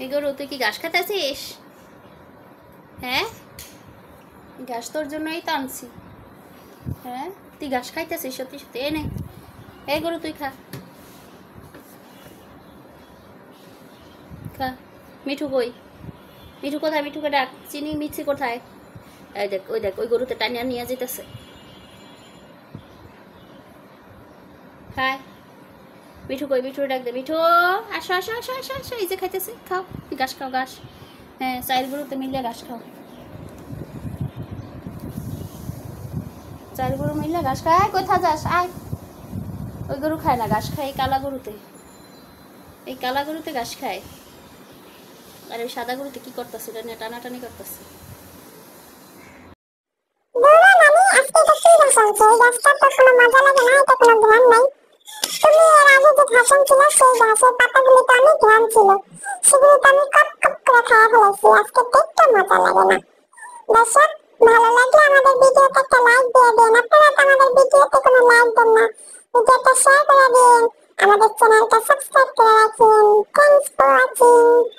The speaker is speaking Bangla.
এই গরু তুই কি ঘাস খাইতেছিস? হ্যাঁ, ঘাস তোর জন্যই তো আনছি। হ্যাঁ, তুই ঘাস খাইতেছিস সত্যি সত্যি? এ নে, এই গরু তুই খা খা। মিঠু কই? মিঠু কোথায়? মিঠুকে ডাক। চিনি মিক্সি কোথায়? এই দেখ, ওই দেখ, ওই গরুতে টানিয়া নিয়ে যেতেছে। খায়। মিঠু কই? মিঠু ডাক দে। মিঠু, আসো আসো আসো আসো আসো, এই যে খাইতেছে, খাও ঘাস, খাও ঘাস। হ্যাঁ, চাইল গরুতে মিলিয়ে ঘাস খাও। চাইল গরু মিললে ঘাস খায়। কোথা যাস? আয়। ওই গরু খায় না ঘাস, খায় এই কালা গরুতে। এই কালা গরুতে ঘাস খায়। আর ওই সাদা গরুতে কি করতেছে? এটা নিয়ে টানাটানি করতেছে। ভালো লাগলে আমাদের ভিডিওতে একটা লাইক দিয়ে দিন। আপনারা তো আমাদের ভিডিওতে কোনো লাইক দেন না। ভিডিওটা শেয়ার করে দিন, আমাদের চ্যানেলটা সাবস্ক্রাইব করে রাখুন। Thanks for watching.